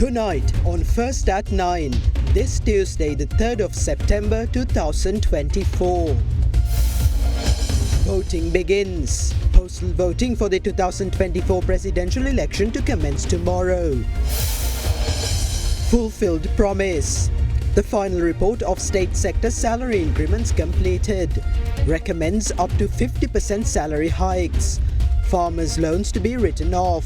Tonight on First at 9, this Tuesday the 3rd of September 2024. Voting begins. Postal voting for the 2024 presidential election to commence tomorrow. Fulfilled promise. The final report of state sector salary increments completed. Recommends up to 50% salary hikes. Farmers' loans to be written off.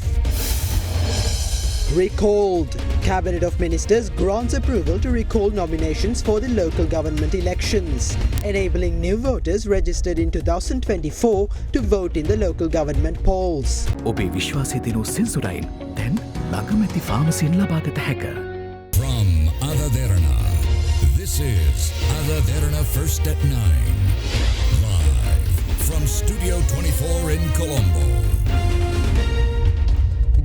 Recalled. Cabinet of Ministers grants approval to recall nominations for the local government elections, enabling new voters registered in 2024 to vote in the local government polls. ඔබේ විශ්වාසය දිනු සෙන්සුරයින් දැන් ළඟමැති ෆාමසියෙන් ලබාගත හැක. From Derana, this is Derana First at 9. Live from Studio 24 in Colombo.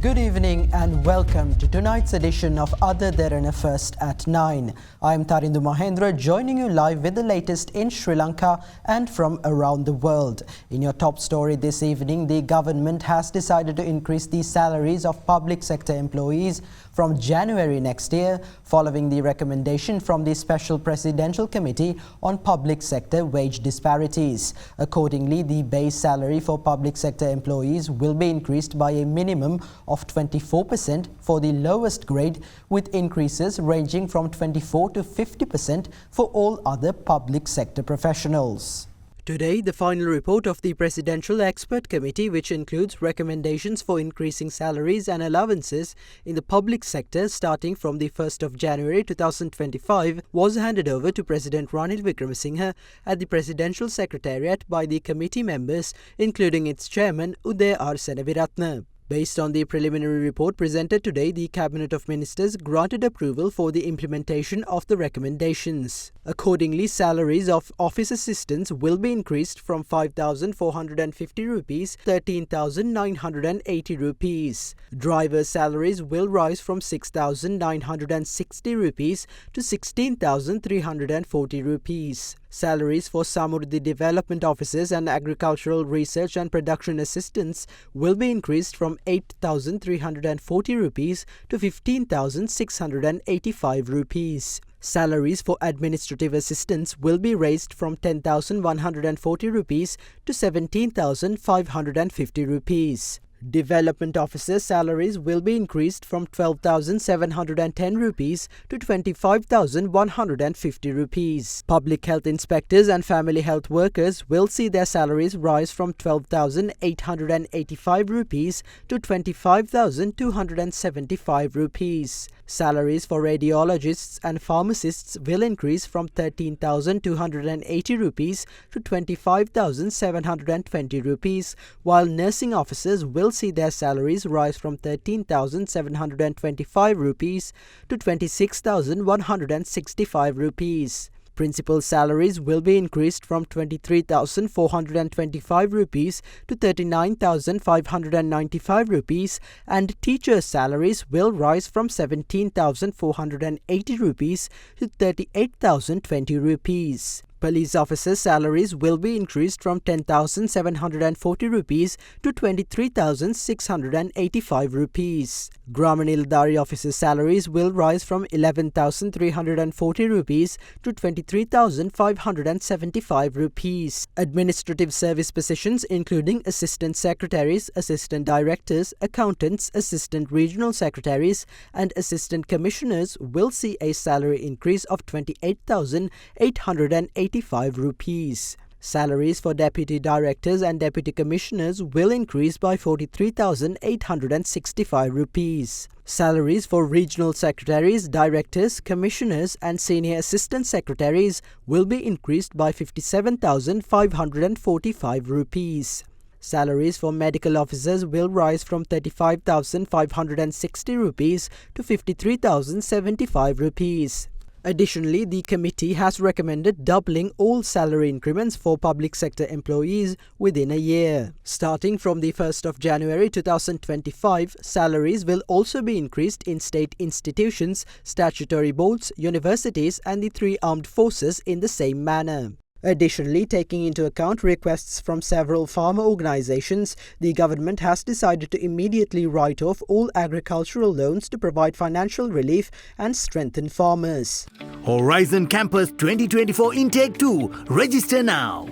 Good evening and welcome to tonight's edition of Derana First at 9. I am Tarindu Mahendra, joining you live with the latest in Sri Lanka and from around the world. In your top story this evening, the government has decided to increase the salaries of public sector employees from January next year, following the recommendation from the Special Presidential Committee on Public Sector Wage Disparities. Accordingly, the base salary for public sector employees will be increased by a minimum of 24% for the lowest grade, with increases ranging from 24 to 50% for all other public sector professionals. Today, the final report of the Presidential Expert Committee, which includes recommendations for increasing salaries and allowances in the public sector starting from the 1st of January 2025, was handed over to President Ranil Wickremesinghe at the Presidential Secretariat by the committee members, including its chairman Uday R. Senaviratne. Based on the preliminary report presented today, the Cabinet of Ministers granted approval for the implementation of the recommendations. Accordingly, salaries of office assistants will be increased from 5,450 rupees to 13,980 rupees. Drivers' salaries will rise from 6,960 rupees to 16,340 rupees. Salaries for Samurdhi development officers and agricultural research and production assistants will be increased from 8,340 rupees to 15,685 rupees. Salaries for administrative assistants will be raised from 10,140 rupees to 17,550 rupees. Development officers' salaries will be increased from 12,710 rupees to 25,150 rupees. Public health inspectors and family health workers will see their salaries rise from 12,885 rupees to 25,275 rupees. Salaries for radiologists and pharmacists will increase from 13,280 rupees to 25,720 rupees, while nursing officers will see their salaries rise from 13,725 rupees to 26,165 rupees. Principal salaries will be increased from 23,425 rupees to 39,595 rupees, and teachers' salaries will rise from 17,480 rupees to 38,020 rupees. Police officers' salaries will be increased from 10,740 rupees to 23,685 rupees. Gramanildari officers' salaries will rise from 11,340 rupees to 23,575 rupees. Administrative service positions, including assistant secretaries, assistant directors, accountants, assistant regional secretaries, and assistant commissioners, will see a salary increase of 28,885 rupees. Salaries for deputy directors and deputy commissioners will increase by 43,865 rupees. Salaries for regional secretaries, directors, commissioners, and senior assistant secretaries will be increased by 57,545 rupees. Salaries for medical officers will rise from 35,560 rupees to 53,075 rupees. Additionally, the committee has recommended doubling all salary increments for public sector employees within a year. Starting from the 1st of January 2025, salaries will also be increased in state institutions, statutory boards, universities, and the three armed forces in the same manner. Additionally, taking into account requests from several farmer organizations, the government has decided to immediately write off all agricultural loans to provide financial relief and strengthen farmers. Horizon Campus 2024 Intake 2. Register now.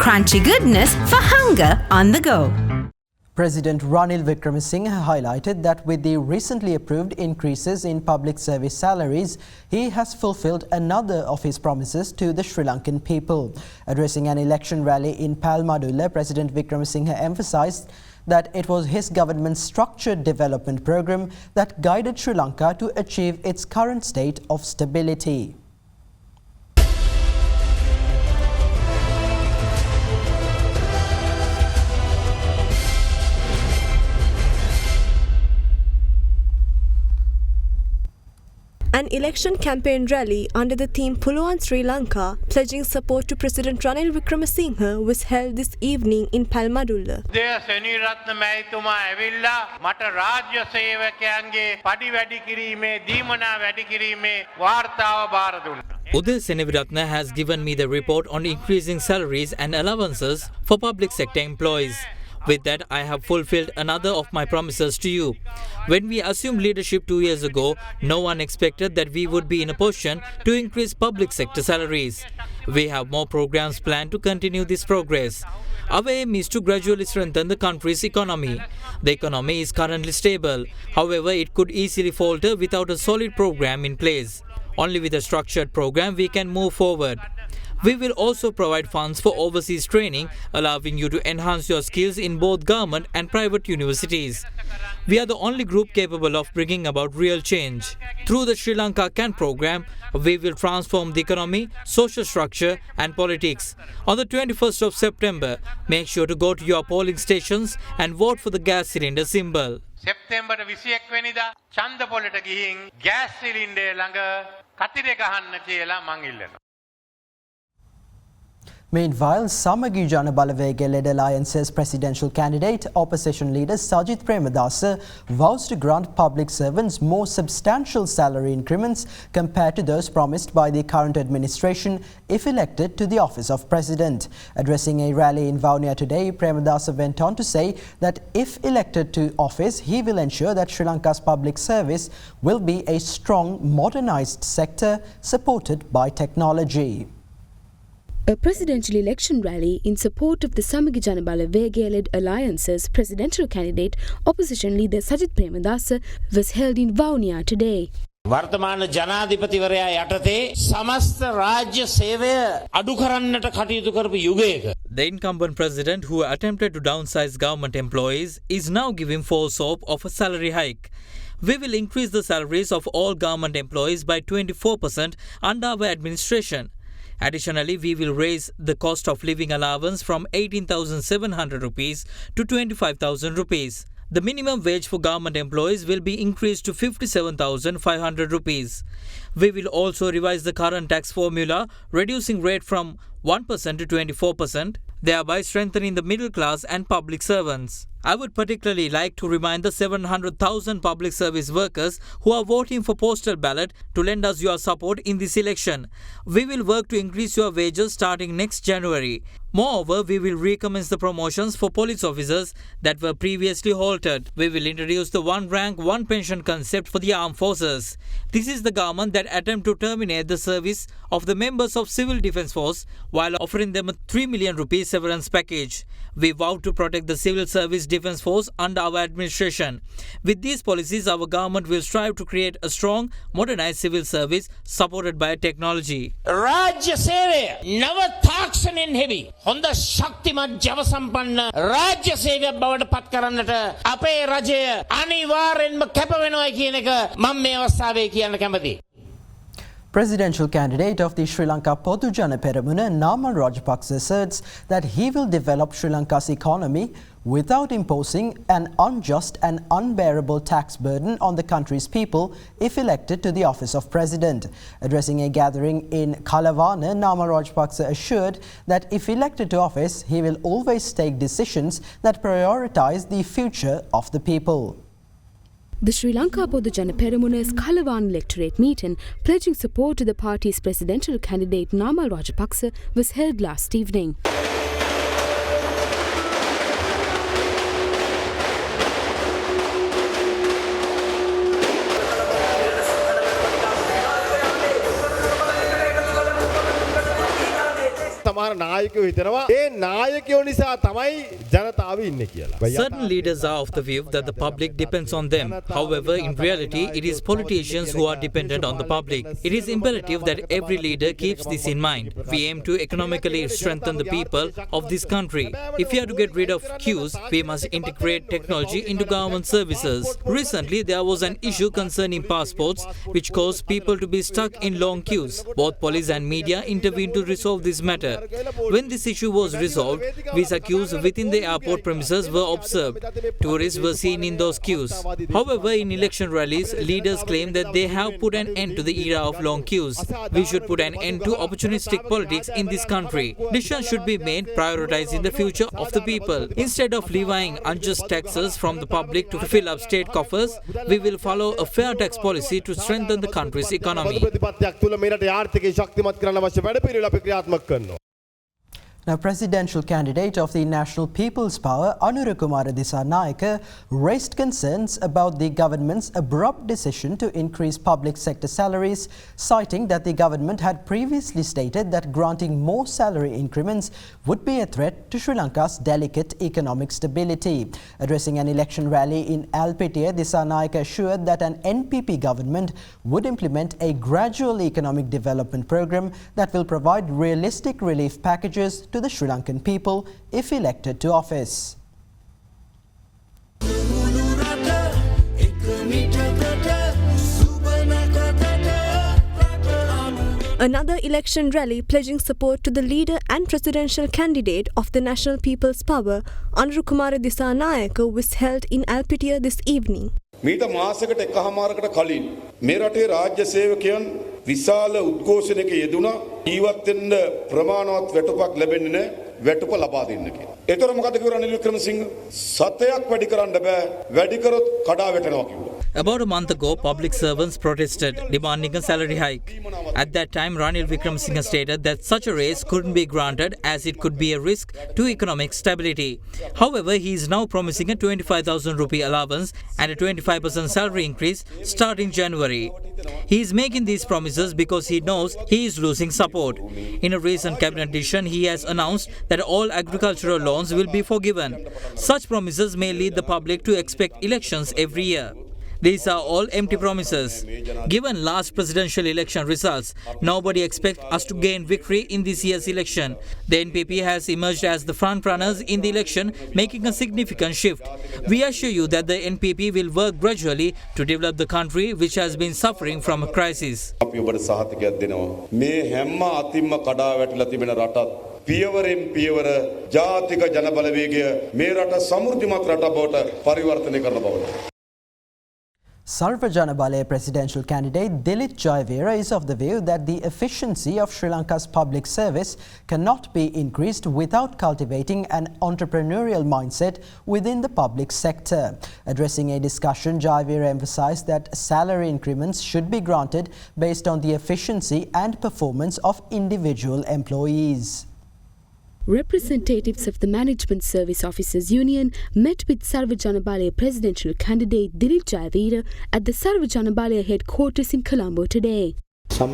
Crunchy goodness for hunger on the go. President Ranil Wickremesinghe highlighted that with the recently approved increases in public service salaries, he has fulfilled another of his promises to the Sri Lankan people. Addressing an election rally in Palmadulla, President Wickremesinghe emphasized that it was his government's structured development program that guided Sri Lanka to achieve its current state of stability. An election campaign rally under the theme Puluwan Sri Lanka, pledging support to President Ranil Wickremesinghe, was held this evening in Palmadulla. දෙය සෙනීරත්න මැතිතුමා ඇවිල්ලා මට රාජ්‍ය සේවකයන්ගේ පඩි වැඩි කිරීමේ දීමනා වැඩි කිරීමේ වාර්තාව බාර දුන්නා. Uday Seneviratne has given me the report on increasing salaries and allowances for public sector employees. With that, I have fulfilled another of my promises to you. When we assumed leadership 2 years ago, no one expected that we would be in a position to increase public sector salaries. We have more programs planned to continue this progress. Our aim is to gradually strengthen the country's economy. The economy is currently stable. However, it could easily falter without a solid program in place. Only with a structured program we can move forward. We will also provide funds for overseas training, allowing you to enhance your skills in both government and private universities. We are the only group capable of bringing about real change. Through the Sri Lanka Can program, we will transform the economy, social structure and politics. On the 21st of September, make sure to go to your polling stations and vote for the gas cylinder symbol. September 21 වෙනිදා ඡන්දපොලට ගිහින් gas cylinder ළඟ කතිරේ ගහන්න කියලා මං ඉල්ලනවා. Meanwhile, Samagi Jana Balawega-led alliance's presidential candidate, opposition leader Sajith Premadasa, vows to grant public servants more substantial salary increments compared to those promised by the current administration if elected to the office of president. Addressing a rally in Vaunia today, Premadasa went on to say that if elected to office, he will ensure that Sri Lanka's public service will be a strong, modernized sector supported by technology. A presidential election rally in support of the Samagi Jana Balawega-led alliance's presidential candidate, opposition leader Sajith Premadasa, was held in Vaunia today. වර්තමාන ජනාධිපතිවරයා යටතේ සමස්ත රාජ්‍ය සේවය අඩු කරන්නට කටයුතු කරපු යුගයක The incumbent president, who attempted to downsize government employees, is now giving false hope of a salary hike. We will increase the salaries of all government employees by 24% under our administration. Additionally, we will raise the cost of living allowance from 18,700 rupees to 25,000 rupees. The minimum wage for government employees will be increased to 57,500 rupees. We will also revise the current tax formula, reducing rate from 1% to 24%, thereby strengthening the middle class and public servants. I would particularly like to remind the 700,000 public service workers who are voting for postal ballot to lend us your support in this election. We will work to increase your wages starting next January. Moreover, we will recommence the promotions for police officers that were previously halted. We will introduce the one rank, one pension concept for the armed forces. This is the government that attempt to terminate the service of the members of Civil Defence Force while offering them a 3 million rupees severance package. We vow to protect the Civil Service Defence Force under our administration. With these policies, our government will strive to create a strong, modernized civil service supported by technology. රාජ්‍ය සේවය නව තාක්ෂණයෙන් heavy හොඳ ශක්තිමත් ජව සම්පන්න රාජ්‍ය සේවයක් බවට පත් කරන්නට අපේ රජය අනිවාර්යෙන්ම කැප වෙනවා කියන එක මම මේ අවස්ථාවේ කියන්න කැමතියි. Presidential candidate of the Sri Lanka Podujana Peramuna, Namal Rajapaksa, asserts that he will develop Sri Lanka's economy without imposing an unjust and unbearable tax burden on the country's people if elected to the office of president. Addressing a gathering in Kalawana, Namal Rajapaksa assured that if elected to office, he will always take decisions that prioritize the future of the people. The Sri Lanka Podujana Peremuna's Kalawan electorate meeting pledging support to the party's presidential candidate Namal Rajapaksa was held last evening. Certain leaders are of the view that the public depends on them. However, in reality, it is politicians who are dependent on the public. It is imperative that every leader keeps this in mind. We aim to economically strengthen the people of this country. If we are to get rid of queues, we must integrate technology into government services. Recently, there was an issue concerning passports which caused people to be stuck in long queues. Both police and media intervened to resolve this matter. When this issue was resolved, visa queues within the airport premises were observed. Tourists were seen in those queues. However, in election rallies, leaders claim that they have put an end to the era of long queues. We should put an end to opportunistic politics in this country. Decisions should be made prioritizing the future of the people. Instead of levying unjust taxes from the public to fill up state coffers, we will follow a fair tax policy to strengthen the country's economy. Now, presidential candidate of the National People's Power, Anurukumara Dissanayake, raised concerns about the government's abrupt decision to increase public sector salaries, citing that the government had previously stated that granting more salary increments would be a threat to Sri Lanka's delicate economic stability. Addressing an election rally in Alpitiya, Dissanayake assured that an NPP government would implement a gradual economic development program that will provide realistic relief packages to the Sri Lankan people if elected to office. Another election rally pledging support to the leader and presidential candidate of the National People's Power, Anurukumara Dissanayake, was held in Alpitiya this evening. මීට මාසයකට එකහමාරකට කලින් මේ රටේ රාජ්‍ය සේවකයන් විශාල උද්ඝෝෂණයක යෙදුණා ජීවත් වෙන්න ප්‍රමාණවත් වැටුපක් ලැබෙන්නේ නැහැ වැටුප ලබා දෙන්න කියලා. ඒතර මොකද කිව්වා රනිල් වික්‍රමසිංහ සතයක් වැඩි කරන්න බෑ වැඩි කරොත් කඩා වැටෙනවා කිව්වා. About a month ago, public servants protested, demanding a salary hike. At that time, Ranil Wickremesinghe stated that such a raise couldn't be granted as it could be a risk to economic stability. However, he is now promising a 25,000 rupee allowance and a 25% salary increase starting January. He is making these promises because he knows he is losing support. In a recent cabinet decision, he has announced that all agricultural loans will be forgiven. Such promises may lead the public to expect elections every year. These are all empty promises. Given last presidential election results, nobody expects us to gain victory in this year's election. The NPP has emerged as the front runners in the election, making a significant shift. We assure you that the NPP will work gradually to develop the country which has been suffering from a crisis. පියවරෙන් පියවර ජාතික ජන බලවේගය මේ රට සමෘද්ධිමත් රටක් බවට පරිවර්තනය කරන බවට. Sarva Janabale presidential candidate Dilip Jayavira is of the view that the efficiency of Sri Lanka's public service cannot be increased without cultivating an entrepreneurial mindset within the public sector. Addressing a discussion, Jayavira emphasized that salary increments should be granted based on the efficiency and performance of individual employees. Representatives of the Management Service Officers Union met with Sarva Janabale presidential candidate Dilip Jayavira at the Sarva Janabale headquarters in Colombo today. We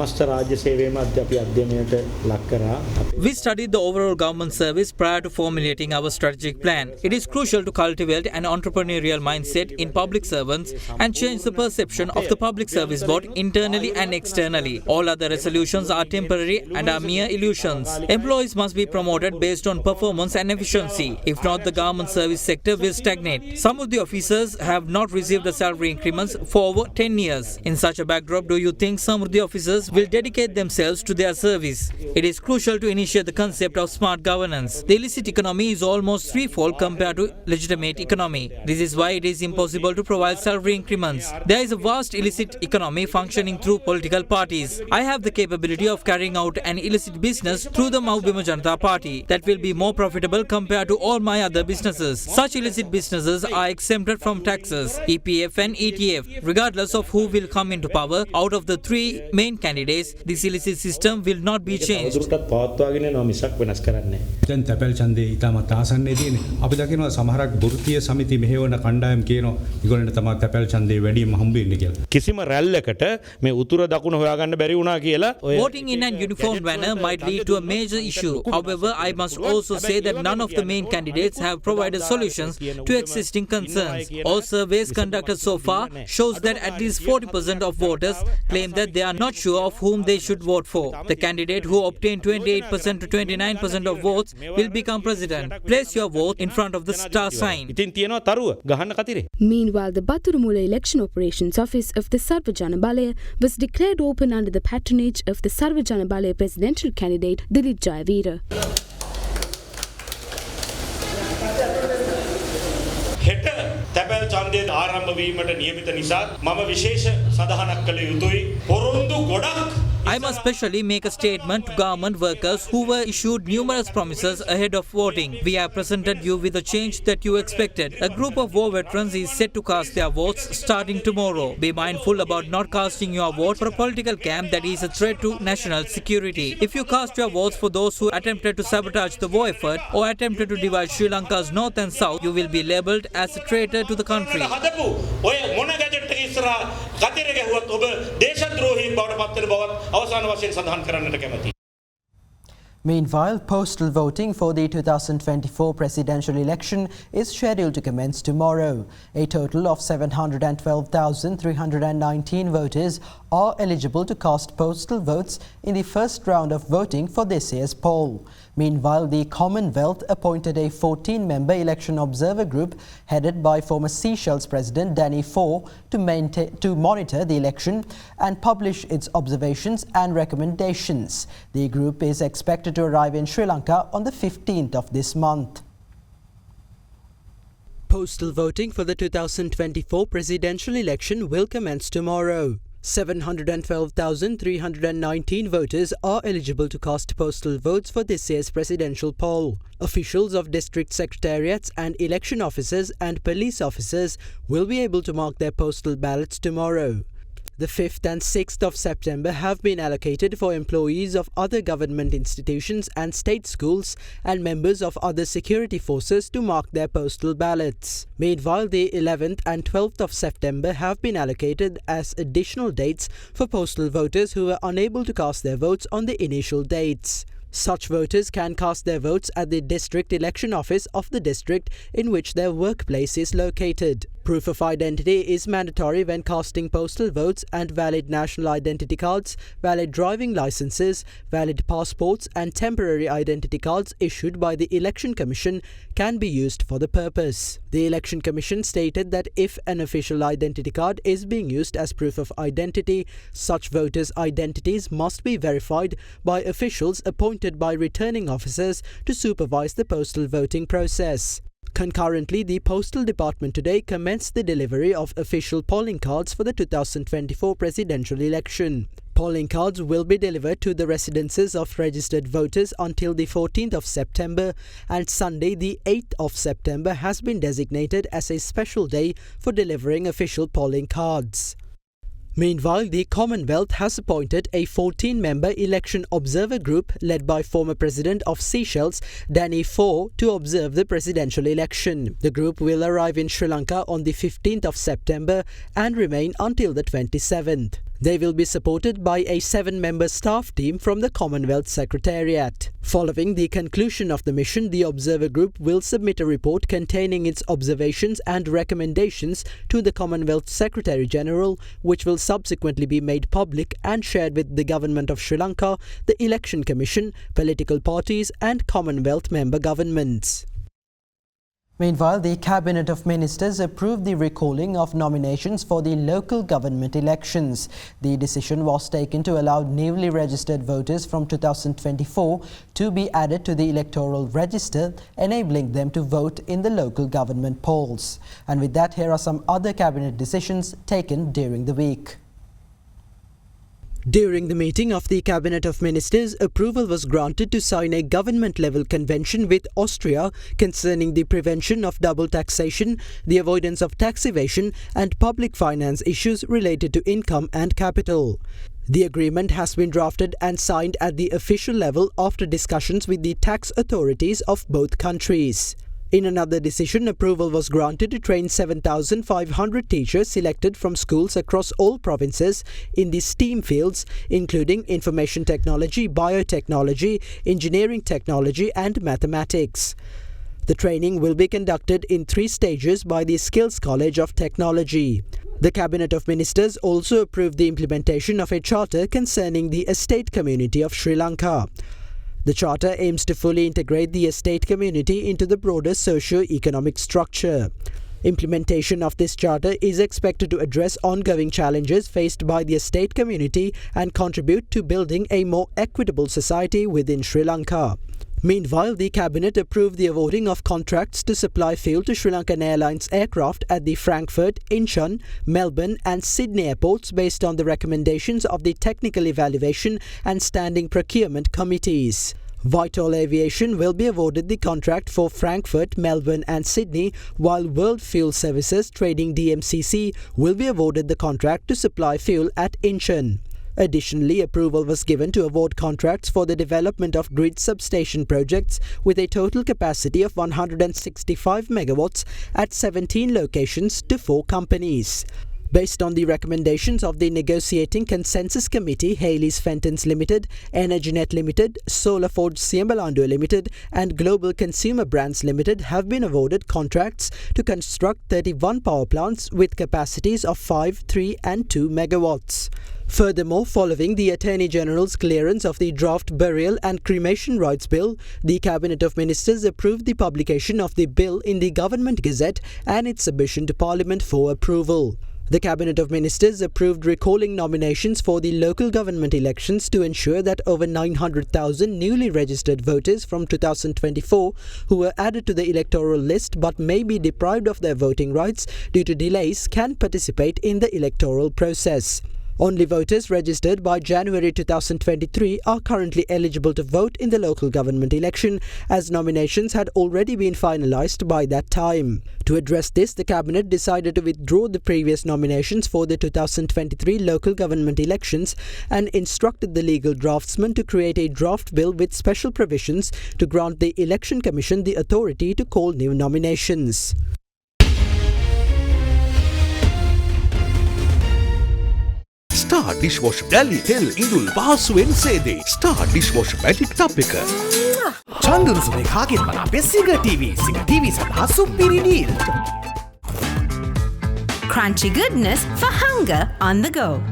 studied the overall government service prior to formulating our strategic plan. It is crucial to cultivate an entrepreneurial mindset in public servants and change the perception of the public service board internally and externally. All other resolutions are temporary and are mere illusions. Employees must be promoted based on performance and efficiency. If not, the government service sector will stagnate. Some of the officers have not received the salary increments for over 10 years. In such a backdrop, do you think some of the officers officers will dedicate themselves to their service. It is crucial to initiate the concept of smart governance. The illicit economy is almost threefold compared to legitimate economy. This is why it is impossible to provide salary increments. There is a vast illicit economy functioning through political parties. I have the capability of carrying out an illicit business through the Maubima Janata Party that will be more profitable compared to all my other businesses. Such illicit businesses are exempted from taxes, EPF and ETF. Regardless of who will come into power, out of the three main candidates, this illicit system will not be changed. දැන් තැපැල් ඡන්දේ ඉතාමත් ආසන්නයේ තියෙන්නේ. අපි දකිනවා සමහරක් වෘත්තීය සමිති මෙහෙවන කණ්ඩායම් කියනවා ඒගොල්ලන්ට තමයි තැපැල් ඡන්දේ වැඩිම හම්බ වෙන්නේ කියලා. කිසිම රැල්ලකට මේ උතුර දකුණ හොයාගන්න බැරි වුණා කියලා Voting in an uniform manner might lead to a major issue. However, I must also say that none of the main candidates have provided solutions to existing concerns. All surveys conducted so far shows that at least 40% of voters claim that they are not sure of whom they should vote for. The candidate who obtained 28% to 29% of votes will become president. Place your vote in front of the star sign. ඉතින් තියනවා තරුව ගහන්න කතිරේ. Meanwhile, the Baturumula Election Operations Office of the Sarvajana Balaya was declared open under the patronage of the Sarvajana Balaya presidential candidate Dilip Jayavira. හෙට තැපැල් ඡන්දයේ ආරම්භ වීමට නියමිත නිසා මම විශේෂ සඳහනක් කළ යුතුයි. පොරොන්දු ගොඩක් I must specially make a statement to government workers who were issued numerous promises ahead of voting. We have presented you with the change that you expected. A group of war veterans is set to cast their votes starting tomorrow. Be mindful about not casting your vote for a political camp that is a threat to national security. If you cast your votes for those who attempted to sabotage the war effort or attempted to divide Sri Lanka's north and south, you will be labelled as a traitor to the country. Meanwhile, postal voting for the 2024 presidential election is scheduled to commence tomorrow. A total of 712,319 voters are eligible to cast postal votes in the first round of voting for this year's poll. Meanwhile, the Commonwealth appointed a 14-member election observer group headed by former Seychelles President Danny Fore to monitor the election and publish its observations and recommendations. The group is expected to arrive in Sri Lanka on the 15th of this month. Postal voting for the 2024 presidential election will commence tomorrow. 712,319 voters are eligible to cast postal votes for this year's presidential poll. Officials of district secretariats and election officers and police officers will be able to mark their postal ballots tomorrow. The 5th and 6th of September have been allocated for employees of other government institutions and state schools and members of other security forces to mark their postal ballots. Meanwhile, the 11th and 12th of September have been allocated as additional dates for postal voters who were unable to cast their votes on the initial dates. Such voters can cast their votes at the district election office of the district in which their workplace is located. Proof of identity is mandatory when casting postal votes, and valid national identity cards, valid driving licenses, valid passports and temporary identity cards issued by the Election Commission can be used for the purpose. The Election Commission stated that if an official identity card is being used as proof of identity, such voters' identities must be verified by officials appointed by returning officers to supervise the postal voting process. Concurrently, the Postal Department today commenced the delivery of official polling cards for the 2024 presidential election. Polling cards will be delivered to the residences of registered voters until the 14th of September, and Sunday the 8th of September has been designated as a special day for delivering official polling cards. Meanwhile, the Commonwealth has appointed a 14-member election observer group led by former President of Seychelles, Danny Fore, to observe the presidential election. The group will arrive in Sri Lanka on the 15th of September and remain until the 27th. They will be supported by a 7-member staff team from the Commonwealth Secretariat. Following the conclusion of the mission, the observer group will submit a report containing its observations and recommendations to the Commonwealth Secretary-General, which will subsequently be made public and shared with the Government of Sri Lanka, the Election Commission, political parties and Commonwealth member governments. Meanwhile, the Cabinet of Ministers approved the recalling of nominations for the local government elections. The decision was taken to allow newly registered voters from 2024 to be added to the electoral register, enabling them to vote in the local government polls. And with that, here are some other Cabinet decisions taken during the week. During the meeting of the Cabinet of Ministers, approval was granted to sign a government-level convention with Austria concerning the prevention of double taxation, the avoidance of tax evasion and public finance issues related to income and capital. The agreement has been drafted and signed at the official level after discussions with the tax authorities of both countries. In another decision, approval was granted to train 7,500 teachers selected from schools across all provinces in the STEAM fields, including information technology, biotechnology, engineering technology and mathematics. The training will be conducted in 3 stages by the Skills College of Technology. The Cabinet of Ministers also approved the implementation of a charter concerning the estate community of Sri Lanka. The Charter aims to fully integrate the estate community into the broader socio-economic structure. Implementation of this charter is expected to address ongoing challenges faced by the estate community and contribute to building a more equitable society within Sri Lanka. Meanwhile, the Cabinet approved the awarding of contracts to supply fuel to Sri Lankan Airlines aircraft at the Frankfurt, Incheon, Melbourne and Sydney airports based on the recommendations of the Technical Evaluation and Standing Procurement Committees. Vitol Aviation will be awarded the contract for Frankfurt, Melbourne and Sydney, while World Fuel Services Trading DMCC will be awarded the contract to supply fuel at Incheon. Additionally, approval was given to award contracts for the development of grid substation projects with a total capacity of 165 megawatts at 17 locations to 4 companies. Based on the recommendations of the Negotiating Consensus Committee, Haley's Fentons Limited, Energynet Limited, Solarford Siembalandu Limited and Global Consumer Brands Limited have been awarded contracts to construct 31 power plants with capacities of 5, 3 and 2 megawatts. Furthermore, following the Attorney General's clearance of the draft Burial and Cremation Rights Bill, the Cabinet of Ministers approved the publication of the bill in the Government Gazette and its submission to Parliament for approval. The Cabinet of Ministers approved recalling nominations for the local government elections to ensure that over 900,000 newly registered voters from 2024 who were added to the electoral list but may be deprived of their voting rights due to delays can participate in the electoral process. Only voters registered by January 2023 are currently eligible to vote in the local government election, as nominations had already been finalised by that time. To address this, the Cabinet decided to withdraw the previous nominations for the 2023 local government elections and instructed the legal draftsman to create a draft bill with special provisions to grant the Election Commission the authority to call new nominations. Star Dishwasher Dali Tel Idul Pahasuwen Sede Star Dishwasher Magic Tub එක චන්දුරුසුනේ කාගෙන් බලා අපේ සිංහ TV සඳහා සුපිරි deal. Crunchy goodness for hunger on the go.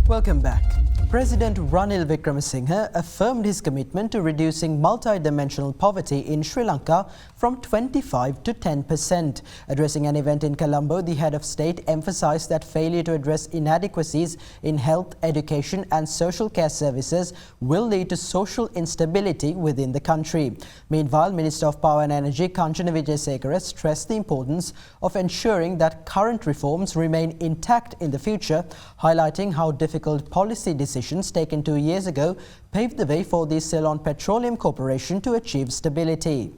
Welcome back. President Ranil Wickremesinghe affirmed his commitment to reducing multi-dimensional poverty in Sri Lanka from 25 to 10%. Addressing an event in Colombo, the head of state emphasized that failure to address inadequacies in health, education and social care services will lead to social instability within the country. Meanwhile, Minister of Power and Energy Kanchana Wijesekara stressed the importance of ensuring that current reforms remain intact in the future, highlighting how difficult policy decisions taken 2 years ago paved the way for the Ceylon Petroleum Corporation to achieve stability.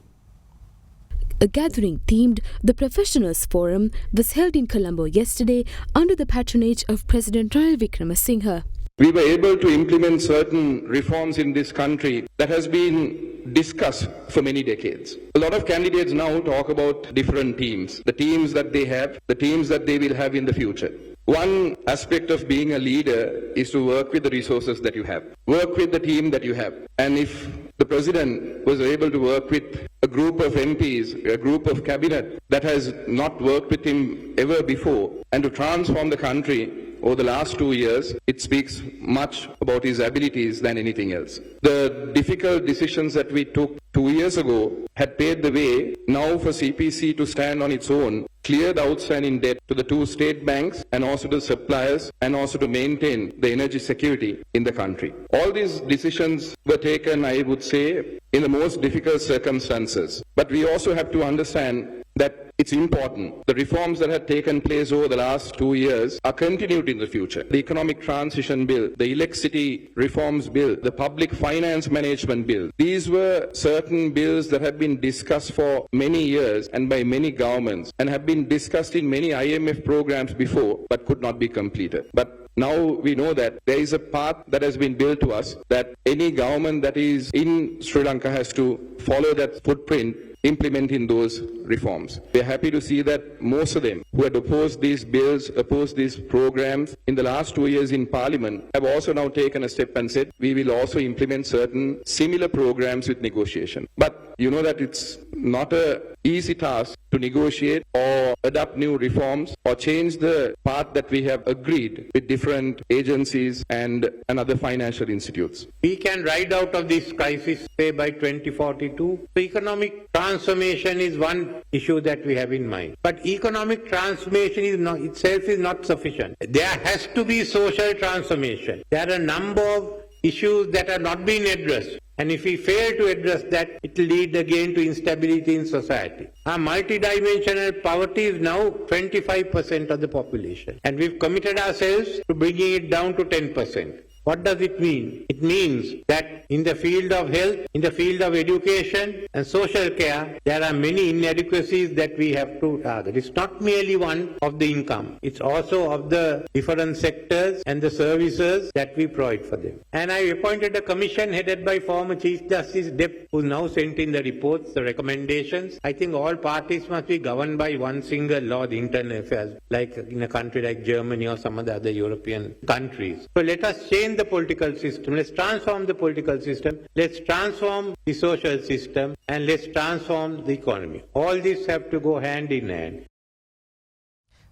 A gathering themed The Professionals Forum was held in Colombo yesterday under the patronage of President Ranil Wickremesinghe. We were able to implement certain reforms in this country that has been discussed for many decades. A lot of candidates now talk about different teams, the teams that they have, the teams that they will have in the future. One aspect of being a leader is to work with the resources that you have, work with the team that you have. And if the president was able to work with a group of MPs, a group of cabinet that has not worked with him ever before, and to transform the country over the last 2 years, it speaks much about his abilities than anything else. The difficult decisions that we took 2 years ago had paved the way now for CPC to stand on its own, clear the outstanding debt to the 2 state banks and also to the suppliers, and also to maintain the energy security in the country. All these decisions were taken, I would say, in the most difficult circumstances. But we also have to understand that it's important. The reforms that have taken place over the last 2 years are continued in the future. The Economic Transition Bill, the Electricity Reforms Bill, the Public Finance Management Bill. These were certain bills that have been discussed for many years and by many governments and have been discussed in many IMF programs before but could not be completed. But now we know that there is a path that has been built to us that any government that is in Sri Lanka has to follow that footprint, implementing those reforms. We are happy to see that most of them who had opposed these bills, opposed these programs in the last 2 years in Parliament have also now taken a step and said we will also implement certain similar programs with negotiation. But you know that it's not an easy task to negotiate or adopt new reforms or change the path that we have agreed with different agencies and other financial institutes. We can ride out of this crisis, say, by 2042. So economic transformation is one issue that we have in mind. But economic transformation itself is not sufficient. There has to be social transformation. There are a number of issues that are not being addressed. And if we fail to address that, it will lead again to instability in society. Our multidimensional poverty is now 25% of the population. And we've committed ourselves to bringing it down to 10%. What does it mean? It means that in the field of health, in the field of education and social care, there are many inadequacies that we have to target. It's not merely one of the income. It's also of the different sectors and the services that we provide for them. And I appointed a commission headed by former Chief Justice Depp, who now sent in the reports, the recommendations. I think all parties must be governed by one single law, the internal affairs, like in a country like Germany or some of the other European countries. So let us change the political system. Let's transform the political system. Let's transform the social system, and let's transform the economy. All these have to go hand in hand.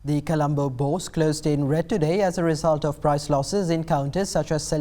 The Colombo bourse closed in red today as a result of price losses in counters such as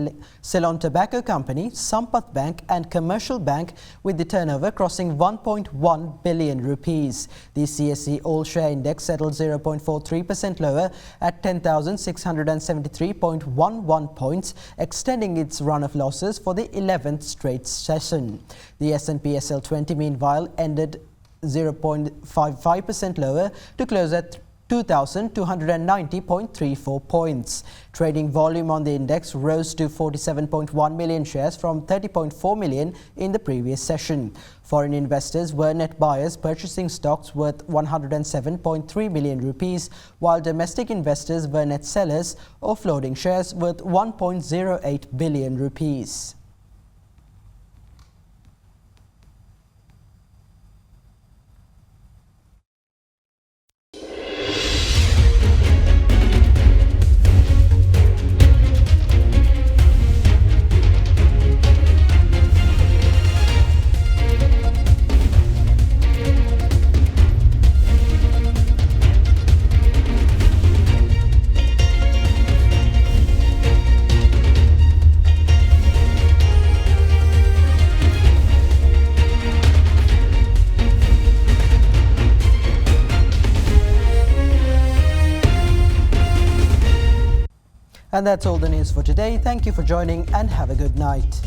Ceylon Tobacco Company, Sampath Bank and Commercial Bank, with the turnover crossing 1.1 billion rupees. The CSE All Share Index settled 0.43% lower at 10,673.11 points, extending its run of losses for the 11th straight session. The S&P SL20 meanwhile ended 0.55% lower to close at 2,290.34 points. Trading volume on the index rose to 47.1 million shares from 30.4 million in the previous session. Foreign investors were net buyers purchasing stocks worth 107.3 million rupees, while domestic investors were net sellers offloading shares worth 1.08 billion rupees. And that's all the news for today. Thank you for joining and have a good night.